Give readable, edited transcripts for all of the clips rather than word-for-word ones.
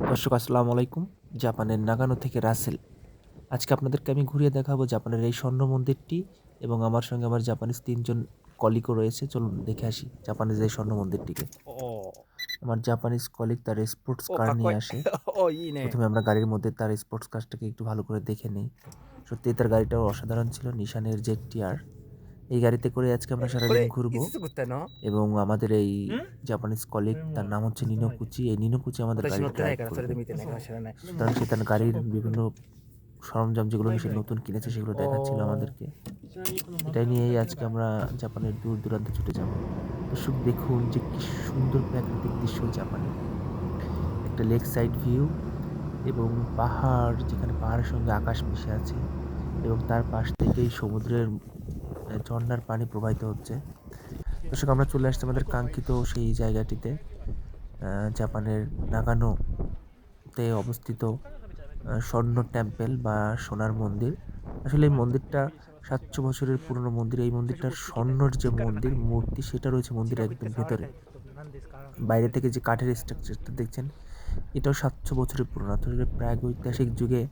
দর্শক আসসালামু আলাইকুম। জাপানের নাগানো থেকে রাসেল। আজকে আপনাদেরকে আমি ঘুরিয়ে দেখাবো জাপানের এই স্বর্ণ মন্দিরটি এবং আমার সঙ্গে আমার জাপানিজ ৩ জন কলিগও রয়েছে। চলুন দেখে আসি জাপানের এই স্বর্ণ মন্দিরটিকে। ও আমার জাপানিজ কলিগ তার স্পোর্টস お、কার かっこいい。নিয়ে আসে। お、いいね。প্রথমে আমরা গাড়ির মধ্যে তার স্পোর্টস কারটাকে একটু ভালো করে দেখে নেই। সত্যিই তার গাড়িটাও অসাধারণ ছিল, নিশানের জেড-টিআর। এই গাড়িতে করে আজকে আমরা こ সারাদিন れ、い ঘুরবো つ作ったの？ এবং আমাদের এই ん？ জাপানিজ কলিগ তার নাম হচ্ছে নিনোকুচি। এই নিনোকুচি আমাদের 私乗 গাড়ি ってな ড্রাইভ いからそれ করবে। で見てないかもしれない。 সুতরাং সে তার গাড়ির বিভিন্ন সরঞ্জাম যেগুলো সে নতুন কিনেছে সেগুলো দেখাচ্ছিল お আমাদেরকে। এটাই নিয়েই আজকে আমরা জাপানের দূর দূরান্তে ছুটে যাব। দর্শক দেখুন যে কি সুন্দর প্রাকৃতিক দৃশ্য জাপানে। একটা লেক সাইড ভিউ এবং পাহাড়, যেখানে পাহাড়ের সঙ্গে আকাশ মিশে আছে এবং তার পাশ থেকেই সমুদ্রের ঝর্ণার পানি প্রবাহিত হচ্ছে। দর্শক আমরা চলে আসছি আমাদের কাঙ্ক্ষিত সেই জায়গাটিতে, জাপানের নাগানোতে অবস্থিত স্বর্ণ টেম্পেল বা সোনার মন্দির। আসলে এই মন্দিরটা ৭০০ বছরের পুরনো মন্দির। এই মন্দিরটার স্বর্ণর যে মন্দির মূর্তি সেটা রয়েছে মন্দিরের একদম ভেতরে। বাইরে থেকে যে কাঠের স্ট্রাকচারটা দেখছেন এটাও ৭০০ বছরের পুরনো। আসলে প্রাগৈতিহাসিক যুগে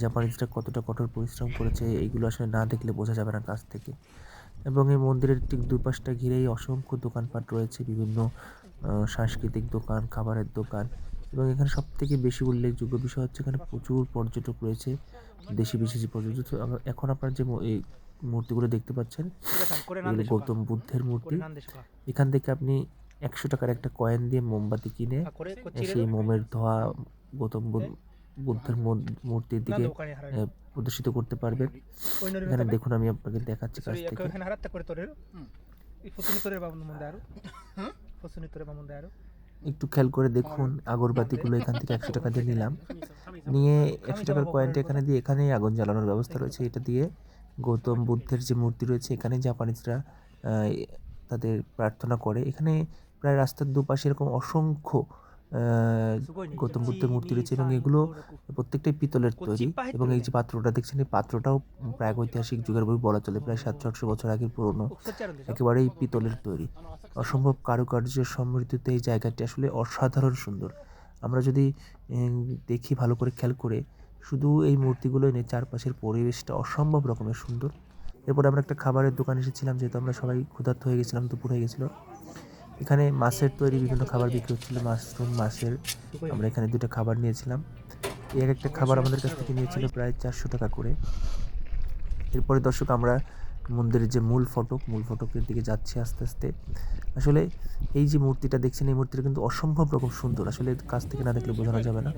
জাপানিজরা কতটা কঠোর পরিশ্রম করেছে এইগুলো আসলে না দেখলে বোঝা যাবে না কাছ থেকে। এবং এই মন্দিরের ঠিক দুপাশটা ঘিরেই অসংখ্য দোকানপাট রয়েছে, বিভিন্ন সাংস্কৃতিক দোকান, খাবারের দোকান। এবং এখানে সবথেকে বেশি উল্লেখযোগ্য বিষয় হচ্ছে এখানে প্রচুর পর্যটক রয়েছে, দেশি বিদেশি পর্যটক। তো এখন আপনারা যে এই মূর্তিগুলো দেখতে পাচ্ছেন これ何 এগুলো でしょうか？ গৌতম বুদ্ধের これ মূর্তি। 何でしょうか？ এখান থেকে আপনি ১০০ টাকার একটা কয়েন দিয়ে মোমবাতি কিনে あ、これこっち入れ সেই る？ মোমের ধোঁয়া গৌতম বুদ্ধের মূর্তির なん দিকে でお金払える？ প্রদর্শিত করতে পারবেন। お祈りの এখানে ため？ দেখুন আমি আপনাকে দেখাচ্ছি そ কাছ れ থেকে। お金払ってこれ取れる？普通に取れば問題ある？普通に取れば問題ある？ একটু খেয়াল করে দেখুন আগরবাতিগুলো এখান থেকে ১০০ টাকা দিয়ে নিলাম। নিয়ে ১০০ টাকার কয়েনটা এখানে দিয়ে এখানেই আগুন জ্বালানোর ব্যবস্থা রয়েছে। এটা দিয়ে গৌতম বুদ্ধের যে মূর্তি রয়েছে এখানে জাপানিজরা আ তাদের প্রার্থনা করে। এখানে প্রায় রাস্তার দুপাশে এরকম অসংখ্য আ すごいね。গৌতম বুদ্ধের মূর্তি 1、2、রয়েছে এবং 3、এগুলো 4、5、6。 প্রত্যেকটাই পিতলের こっち তৈরি। いっぱい入っ এবং てる এই ね。 যে পাত্রটা দেখছেন এই পাত্রটাও প্রাগৈতিহাসিক যুগের বই বলা চলে। প্রায় ৭০০-৮০০ বছর আগের পুরনো। そっちあるんでしょ？ একেবারেই পিতলের তৈরি। অসম্ভব কারুকার্যের সমৃদ্ধিতে এই জায়গাটি আসলে অসাধারণ সুন্দর। আমরা যদি দেখি ভালো করে খেয়াল করে, শুধু এই মূর্তিগুলোই নেই, চারপাশের পরিবেশটা অসম্ভব রকমের সুন্দর। এরপরে আমরা একটা খাবারের দোকানে এসেছিলাম, যেহেতু আমরা সবাই ক্ষুধার্ত হয়ে গেছিলাম, দুপুর হয়ে গেছিল। এখানে মাছের তৈরি বিভিন্ন খাবার বিক্রি হচ্ছিল, মাশরুম, মাছের। すごいね。 আমরা এখানে ২টা খাবার নিয়েছিলাম। এক একটা খাবার আমাদের কাছ থেকে নিয়েছিল প্রায় ৪০০ টাকা করে। এরপরে দর্শক আমরা মন্দিরের যে মূল ফটকের দিকে যাচ্ছি আস্তে আস্তে। আসলে এই যে মূর্তিটা দেখছেন এই মূর্তিটা কিন্তু অসম্ভব রকম সুন্দর। আসলে কাছ থেকে না দেখলে বোঝানো যাবে না।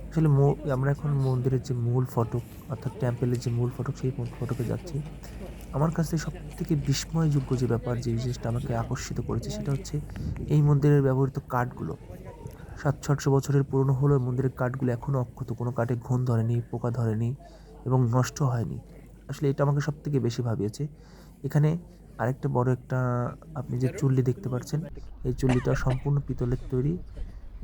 আসলে আমরা এখন মন্দিরের যে মূল ফটক অর্থাৎ টেম্পেলের যে মূল ফটক সেই মূল ফটকে যাচ্ছি। আমার কাছে সবথেকে বিস্ময়যোগ্য যে ব্যাপার, যে জিনিসটা আমাকে আকর্ষিত করেছে সেটা হচ্ছে এই মন্দিরের ব্যবহৃত কাঠগুলো। ৭০০-৮০০ বছরের পুরনো হলেও মন্দিরের কাঠগুলো এখনও অক্ষত, কোনো কাঠে ঘুণ ধরেনি, পোকা ধরেনি এবং নষ্ট হয়নি। আসলে এটা আমাকে সবথেকে বেশি ভাবিয়েছে। এখানে আরেকটা বড় একটা আপনি যে চুল্লি দেখতে পাচ্ছেন, এই চুল্লিটা সম্পূর্ণ পিতলের তৈরি।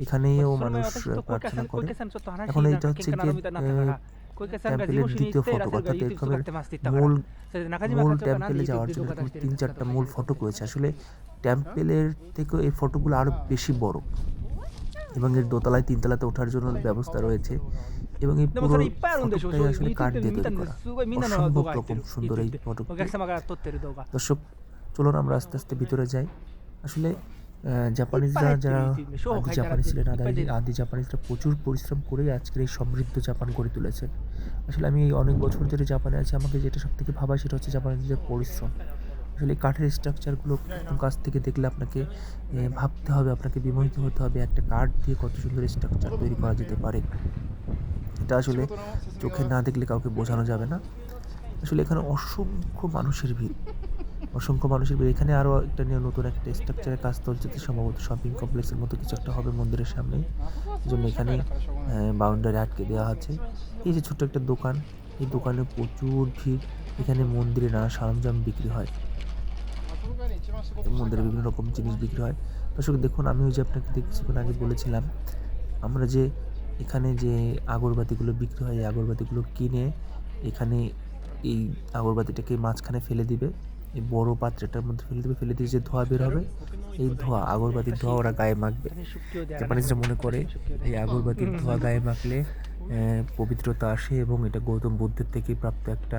এখানেও それ前 মানুষ 私と小池 প্রার্থনা さん、小 করে। 池さんちょっと話 এখন なん এইটা か喧 হচ্ছে 嘩な গিয়ে どみたいになったから、小池さんが事 টেম্পেলের 務所に দ্বিতীয় 行って、ラ ফটক, セルが অর্থাৎ YouTube 作っ এরকমের てますって言ったから、 মূল それで中島 মূল 課長がなんで টেম্পেলে YouTube যাওয়ার で জন্য 動画出 এরকম してるんですかと ৩-৪টা か মূল 言って。 ফটক রয়েছে। আসলে টেম্পেলের থেকেও এই ফটকগুলো আরও বেশি বড় এবং এর দোতলায় ৩ তলাতে ওঠার জন্য ব্যবস্থা রয়েছে এবং এই でも পুরো それいっぱいあるんでしょ？ ফটকটাই そういう আসলে কাঠ YouTube で দিয়ে 見た তৈরি んで করা। す。すごいみんなの動 অসম্ভব 画入って রকম る。সুন্দর এই YouTube で。お ফটকটি। 客様が撮ってる動画。 দর্শক চলুন আমরা আস্তে আস্তে ভিতরে যাই। আসলে いっぱい জাপানিজরা 入ってる যারা YouTube でしょ？ আদি 書いてある জাপানিজ やつ。い ছিলেন, っぱい出る。 আদি জাপানিজরা প্রচুর পরিশ্রম করেই আজকের এই সমৃদ্ধ জাপান গড়ে তুলেছেন। আসলে আমি অনেক বছর ধরে জাপানে আছি, আমাকে যেটা সবথেকে ভাবায় সেটা হচ্ছে জাপানিজদের পরিশ্রম। আসলে এই কাঠের স্ট্রাকচারগুলো একদম কাছ থেকে দেখলে আপনাকে ভাবতে হবে, আপনাকে বিমোহিত হতে হবে একটা কাঠ দিয়ে কত সুন্দর স্ট্রাকচার তৈরি করা যেতে পারে। এটা আসলে চোখে না দেখলে কাউকে বোঝানো যাবে না। আসলে এখানে অসংখ্য মানুষের ভিড়, অসংখ্য মানুষের ভিড়। এখানে আরও একটা নতুন একটা স্ট্রাকচারের কাজ চলছে, সম্ভবত শপিং কমপ্লেক্সের মতো কিছু একটা হবে মন্দিরের সামনেই। এজন্য এখানে বাউন্ডারি আটকে দেওয়া আছে। এই যে ছোট্ট একটা দোকান, এই দোকানে প্রচুর ভিড়। এখানে মন্দিরে নানা সরঞ্জাম বিক্রি হয়। মন্দিরে বিভিন্ন রকম জিনিস বিক্রি হয়। দর্শক দেখুন, আমি ওই যে আপনাকে কিছুক্ষণ আগে বলেছিলাম, আমরা যে এখানে যে আগরবাতিগুলো বিক্রি হয় এই আগরবাতিগুলো কিনে এখানে এই আগরবাতিটাকে মাঝখানে ফেলে দিবে এই বড় পাত্রটার মধ্যে ফেলে দেবে, ফেলে দিয়ে যে ধোঁয়া বের হবে, এই ধোঁয়া আগরবাতির ধোঁয়া ওরা গায়ে মাখবে। জাপানিজরা মনে করে এই আগরবাতির ধোঁয়া গায়ে মাখলে পবিত্রতা আসে এবং এটা গৌতম বুদ্ধের থেকে প্রাপ্ত একটা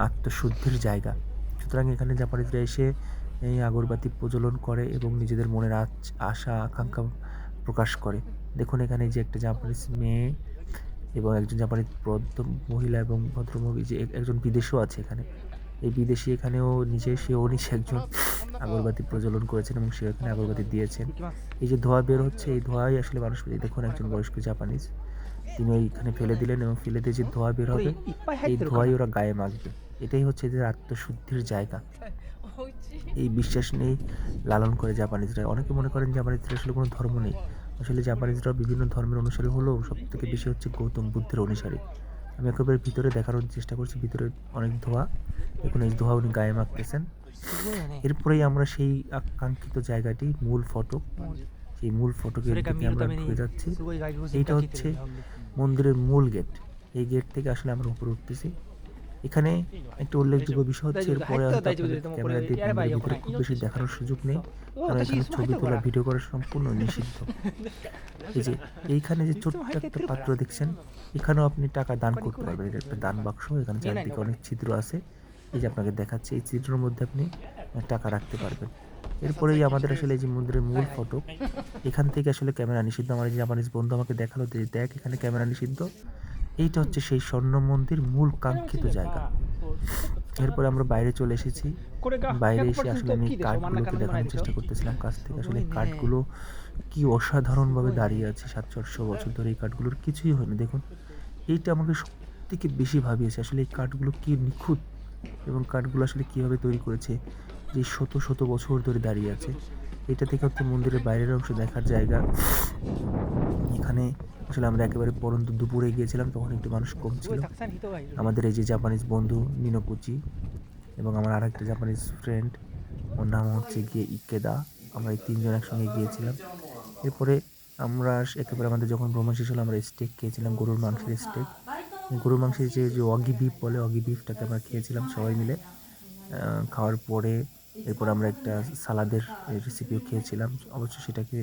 আত্মশুদ্ধির জায়গা। সুতরাং এখানে জাপানিজরা এসে এই আগরবাতি প্রজ্বলন করে এবং নিজেদের মনের আশা আকাঙ্ক্ষা প্রকাশ করে। দেখুন এখানে যে একটা জাপানিজ মেয়ে এবং একজন জাপানিজ মহিলা এবং ভদ্রমহিলা, যে একজন বিদেশিও আছে এখানে। এই বিদেশি এখানেও সেও নিজে একজন আগরবাতি প্রজ্বলন করেছেন এবং সে এখানে আগরবাতি দিয়েছেন। এই যে ধোঁয়া বের হচ্ছে, এই ধোঁয়াই আসলে মানুষ, দেখুন একজন বয়স্ক জাপানিজ তিনি ওইখানে ফেলে দিলেন এবং ফেলে দিয়ে যে ধোঁয়া বের হবে, এই ধোঁয়াই ওরা গায়ে মাখবে। এটাই হচ্ছে এদের আত্মশুদ্ধির জায়গা। এই বিশ্বাস নিয়েই লালন করে জাপানিজরা। অনেকে মনে করেন জাপানিজরা আসলে কোনো ধর্ম নেই। আসলে জাপানিজরা বিভিন্ন ধর্মের অনুসারী হলেও সবথেকে বেশি হচ্ছে গৌতম বুদ্ধের অনুসারী। আমি একেবারে ভিতরে দেখানোর চেষ্টা করছি, ভিতরে অনেক ধোঁয়া, দেখুন এই ধোঁয়া উনি গায়ে মাখতেছেন। এরপরেই আমরা সেই আকাঙ্ক্ষিত জায়গাটি, মূল ফটক, সেই মূল ফটকের দিকে আমরা ঢুকে যাচ্ছি। এইটা হচ্ছে মন্দিরের মূল গেট। এই গেট থেকে আসলে আমরা উপরে উঠতেছি। এখানে একটা উল্লেখযোগ্য বিষয় হচ্ছে, এরপরে হয়তো আপনাদের ক্যামেরা দিয়ে মন্দিরের ভিতরে খুব বেশি দেখানোর সুযোগ নেই, কারণ এখানে ছবি তোলা, ভিডিও করা সম্পূর্ণ নিষিদ্ধ। এই যে এইখানে যে ছোট্ট একটা পাত্র দেখছেন, এখানেও আপনি টাকা দান করতে পারবেন। এটা একটা দান বাক্স, এখানে চারদিকে অনেক ছিদ্র আছে। এই যে আপনাকে দেখাচ্ছে, এই ছিদ্রের মধ্যে আপনি টাকা রাখতে পারবেন। এরপরেই আমাদের আসলে এই যে মন্দিরের মূল ফটক, এখান থেকে আসলে ক্যামেরা নিষিদ্ধ। আমার এই জাপানিজ বন্ধু আমাকে দেখালো যে দেখ এখানে ক্যামেরা নিষিদ্ধ। এইটা হচ্ছে সেই স্বর্ণ মন্দির মূল কাঙ্ক্ষিত জায়গা। এরপরে আমরা বাইরে চলে এসেছি। বাইরে এসে আসলে আমি কাঠগুলোকে দেখানোর চেষ্টা করতেছিলাম কাছ থেকে। আসলে কাঠগুলো কি অসাধারণভাবে দাঁড়িয়ে আছে, 700-800 বছর ধরে এই কাঠগুলোর কিছুই হয়নি। দেখুন এইটা আমাকে সবথেকে বেশি ভাবিয়েছে, আসলে এই কাঠগুলো কি নিখুঁত এবং কাঠগুলো আসলে কীভাবে তৈরি করেছে, যে শত শত বছর ধরে দাঁড়িয়ে আছে। এটা থেকে হচ্ছে মন্দিরের বাইরের অংশ দেখার জায়গা। এখানে আসলে আমরা একেবারে পরন্ত দুপুরে গিয়েছিলাম, তখন একটু মানুষ কম ছিল। আমাদের এই যে জাপানিজ বন্ধু মিনোকুচি এবং আমার আরেকটা জাপানিজ ফ্রেন্ড, ওর নাম হচ্ছে গিয়ে ইকেদা, আমরা এই তিনজন একসঙ্গে গিয়েছিলাম। এরপরে আমরা একেবারে আমাদের যখন ভ্রমণ শেষ হলো, আমরা স্টেক খেয়েছিলাম, গরুর মাংসের স্টেক। গরুর মাংসের যে অগি বিফ বলে, অগি বিফটাকে আমরা খেয়েছিলাম সবাই মিলে। খাওয়ার পরে এরপর আমরা একটা সালাদের রেসিপিও খেয়েছিলাম, অবশ্য সেটাকে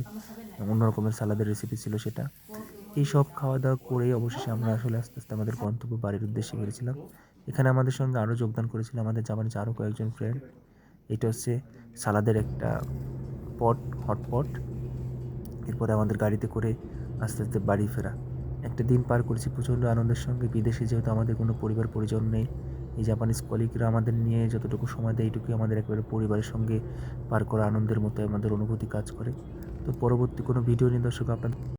অন্য রকমের সালাদের রেসিপি ছিল সেটা। এই সব খাওয়া দাওয়া করে অবশেষে আমরা আসলে আস্তে আস্তে আমাদের গন্তব্য বাড়ির উদ্দেশ্যে বেরিয়েছিলাম। এখানে আমাদের সঙ্গে আরও যোগদান করেছিল আমাদের জাপানিজ আরও কয়েকজন ফ্রেন্ড। এটা হচ্ছে সালাদের একটা হটপট। এরপরে আমাদের গাড়িতে করে আস্তে আস্তে বাড়ি ফেরা। একটা দিন পার করেছি প্রচণ্ড আনন্দের সঙ্গে। বিদেশে যেহেতু আমাদের কোনো পরিবার পরিজন নেই, এই জাপানিজ কলিগরা আমাদের নিয়ে যতটুকু সময় দেয় এইটুকুই আমাদের একেবারে পরিবারের সঙ্গে পার করা আনন্দের মতো আমাদের অনুভূতি কাজ করে। তো পরবর্তী কোনো ভিডিও নিয়ে দর্শক আপনাদের